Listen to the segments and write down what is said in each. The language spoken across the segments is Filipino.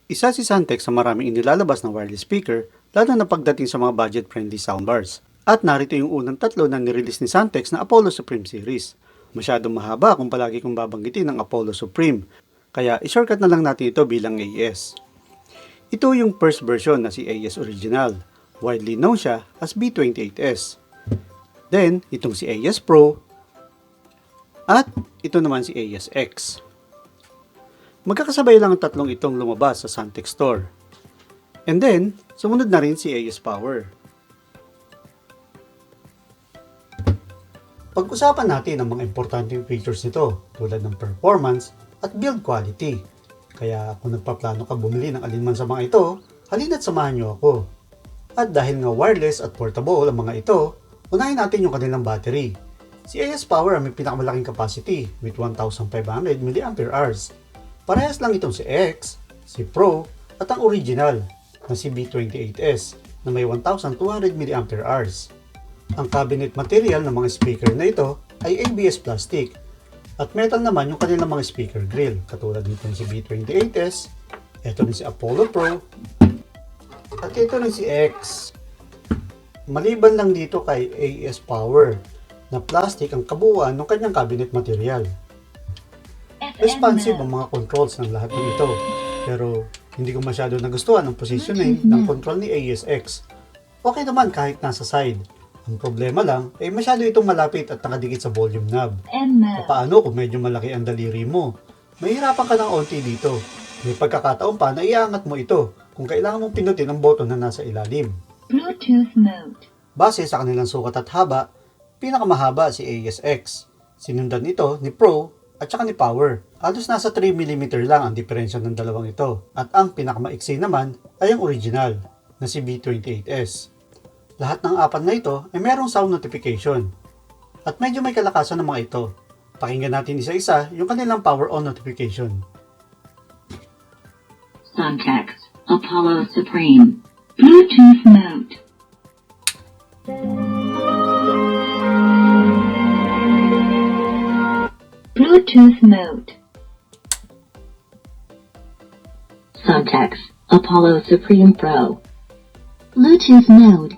Isa si Santex sa maraming inilalabas na wireless speaker, lalo na pagdating sa mga budget-friendly soundbars. At narito yung unang tatlo na nirelease ni Santex na Apollo Supreme series. Masyadong mahaba kung palagi kong babanggitin ang Apollo Supreme, kaya i-shortcut na lang natin ito bilang AS. Ito yung first version na si AS Original. Widely known siya as B28S. Then, itong si AS Pro, at ito naman si AS X. Magkakasabay lang ang tatlong itong lumabas sa Santex Store. And then, sumunod na rin si AS Power. Pag-usapan natin ang mga importanteng features nito tulad ng performance at build quality. Kaya kung nagpaplano ka bumili ng alinman sa mga ito, halina't samahan niyo ako. At dahil nga wireless at portable ang mga ito, unahin natin yung kanilang battery. Si AS Power may pinakamalaking capacity with 1,500 mAh. Parehas lang itong si X, si Pro, at ang original na si B28S na may 1,200 mAh. Ang cabinet material ng mga speaker na ito ay ABS plastic at metal naman yung kanilang mga speaker grill katulad nito si B28S, ito rin si Apollo Pro, at ito rin si X. Maliban lang dito kay AS Power na plastic ang kabuuan ng kanyang cabinet material. Responsive ang mga controls ng lahat ng ito, pero hindi ko masyado nagustuhan ang positioning ng control ni ASX. Okay naman kahit nasa side. Ang problema lang ay masyado itong malapit at nakadikit sa volume knob. Paano kung medyo malaki ang daliri mo? Mahirapan ka ng onti dito. May pagkakataon pa na iangat mo ito kung kailangan mong pinutin ang button na nasa ilalim. Bluetooth mode. Base sa kanilang sukat at haba, pinakamahaba si ASX. Sinundan ito ni Pro at saka ni Power. Halos nasa 3mm lang ang diferensya ng dalawang ito. At ang pinakamaiksi naman ay ang original na si B28S. Lahat ng apat na ito ay merong sound notification. At medyo may kalakasan ng mga ito. Pakinggan natin isa-isa yung kanilang power on notification. Santex Apollo Supreme. Bluetooth mode. Bluetooth mode. Santex Apollo Supreme Pro. Bluetooth mode.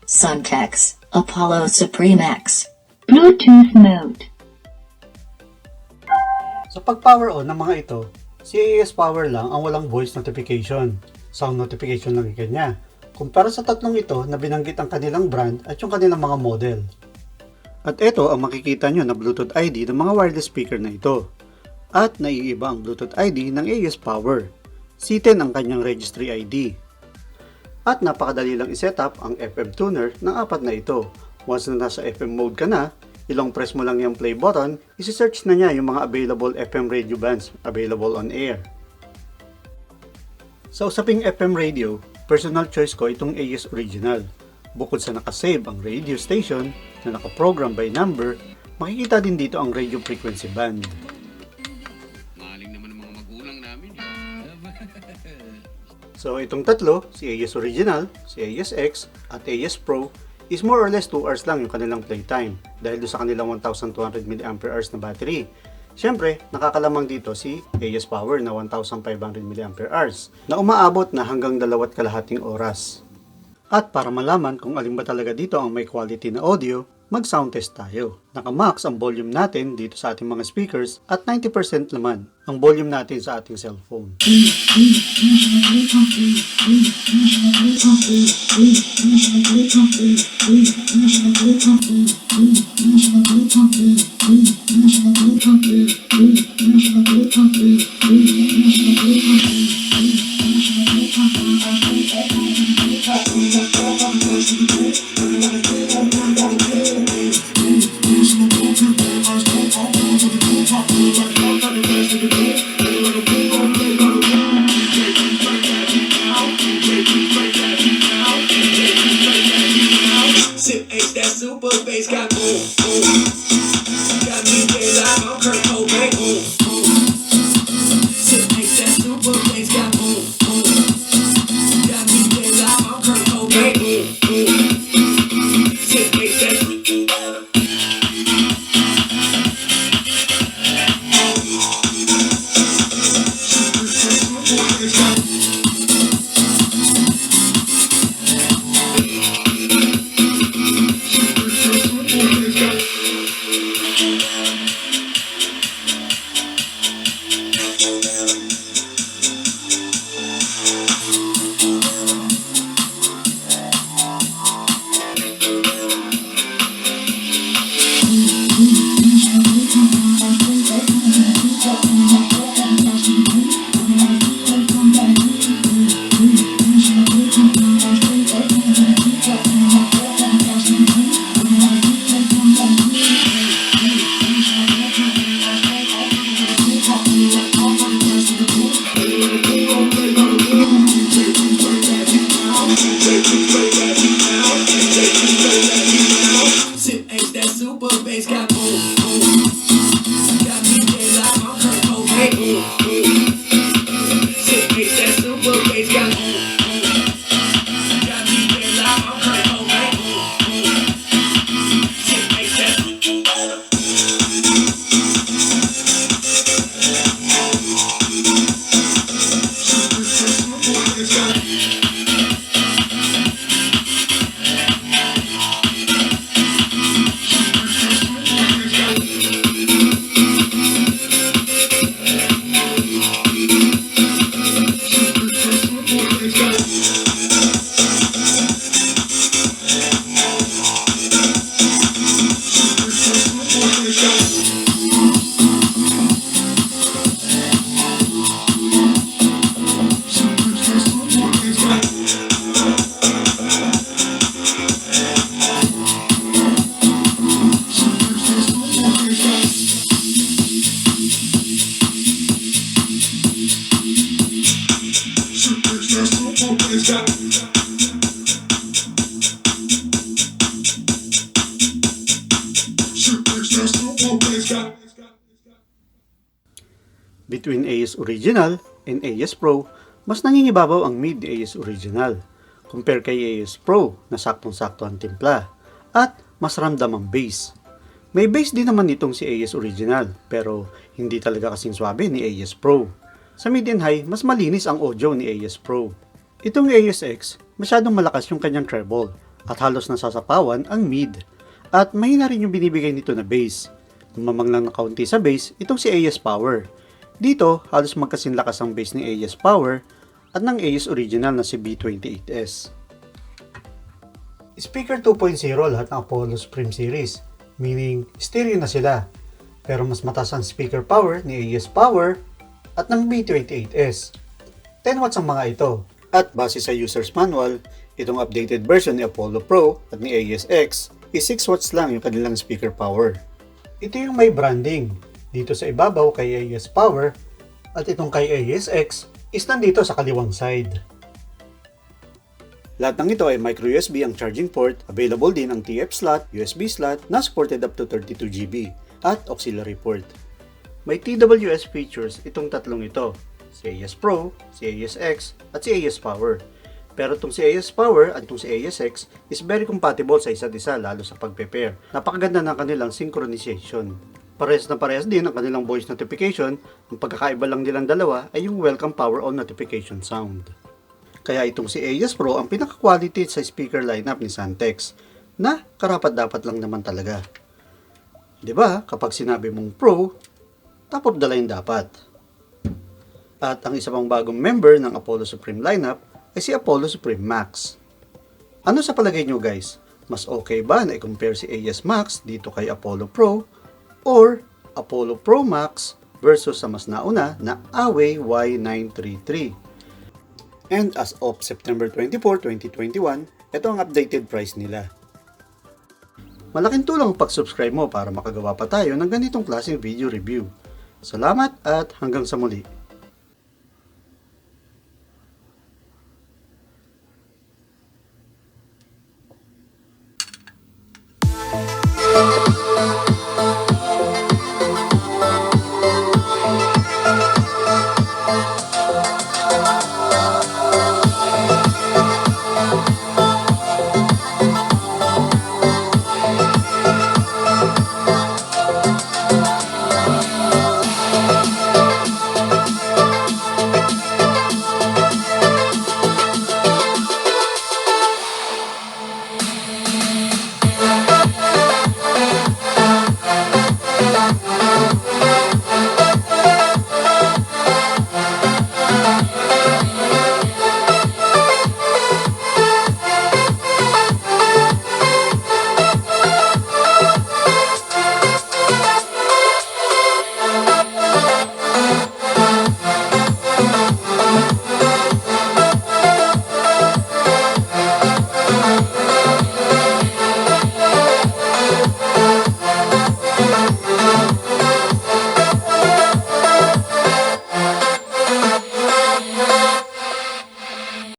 Santex Apollo Supreme X. Bluetooth mode. Sa pag-power on ng mga ito, si AS Power lang ang walang voice notification. Sound notification lang yung kanya. Kumpara sa tatlong ito na binanggit ang kanilang brand at yung kanilang mga model. At ito ang makikita nyo na Bluetooth ID ng mga wireless speaker na ito. At naiiba ang Bluetooth ID ng AS Power. C10 ang kanyang registry ID. At napakadali lang i-setup ang FM tuner ng apat na ito. Once na nasa FM mode ka na, ilong press mo lang yung play button, isi-search na niya yung mga available FM radio bands available on air. Sa usaping FM radio, personal choice ko itong AS Original. Bukod sa nakasave ang radio station na nakaprogram by number, makikita din dito ang radio frequency band. Maling naman ang mga magulang namin. So itong tatlo, si AS Original, si ASX, at AS Pro, is more or less 2 hours lang yung kanilang playtime dahil doon sa kanilang 1,200 mAh na battery. Siyempre, nakakalamang dito si AS Power na 1,500 mAh na umaabot na hanggang 2.5 oras. At para malaman kung alin ba talaga dito ang may quality na audio, mag-sound test tayo. Naka-max ang volume natin dito sa ating mga speakers at 90% naman ang volume natin sa ating cellphone. Sip H, that super bass got boom, boom. Got me dead like I'm Kurt Cobain, boom, boom. Sip H, that super bass got boom, boom. Got me dead like I'm Kurt Cobain, boom, boom. Sip H, that super bass got bass got. Shit makes that super bass got. Between AS Original and AS Pro, mas nangingibabaw ang mid ni AS Original compare kay AS Pro na saktong-sakto ang timpla at mas ramdam ang bass. May bass din naman itong si AS Original pero hindi talaga kasing swabe ni AS Pro. Sa mid and high, mas malinis ang audio ni AS Pro. Itong AS-X, masyadong malakas yung kanyang treble at halos nasasapawan ang mid. At mahina rin yung binibigay nito na bass. Lumamang lang na kaunti sa bass, itong si AS Power. Dito, halos magkasinlakas ang bass ni AS Power at ng AS Original na si B28S. Speaker 2.0 lahat ng Apollo Supreme Series, meaning stereo na sila. Pero mas mataas ang speaker power ni AS Power at ng B28S. 10 watts ang mga ito. At base sa user's manual, itong updated version ni Apollo Pro at ni AS-X is 6 watts lang yung kanilang speaker power. Ito yung may branding. Dito sa ibabaw kay AS Power at itong kay AS-X is nandito sa kaliwang side. Lahat ng ito ay micro USB ang charging port, available din ang TF slot, USB slot na supported up to 32GB at auxiliary port. May TWS features itong tatlong ito, si AS Pro, si AS-X at si AS Power. Pero itong si AS Power at itong si AS-X is very compatible sa isa't isa lalo sa pag-pair. Napakaganda ng kanilang synchronization. Parehas na parehas din ang kanilang voice notification. Ang pagkakaiba lang nilang dalawa ay yung welcome power on notification sound. Kaya itong si AS Pro ang pinaka-quality sa speaker lineup ni Santex na karapat-dapat lang naman talaga. 'Di ba? Kapag sinabi mong Pro, top of the line dapat. At ang isa pang bagong member ng Apollo Supreme lineup ay si Apollo Supreme Max. Ano sa palagay nyo guys? Mas okay ba na i-compare si AS Max dito kay Apollo Pro or Apollo Pro Max versus sa mas nauna na Huawei Y933? And as of September 24, 2021, ito ang updated price nila. Malaking tulong ang pag-subscribe mo para makagawa pa tayo ng ganitong klaseng video review. Salamat at hanggang sa muli.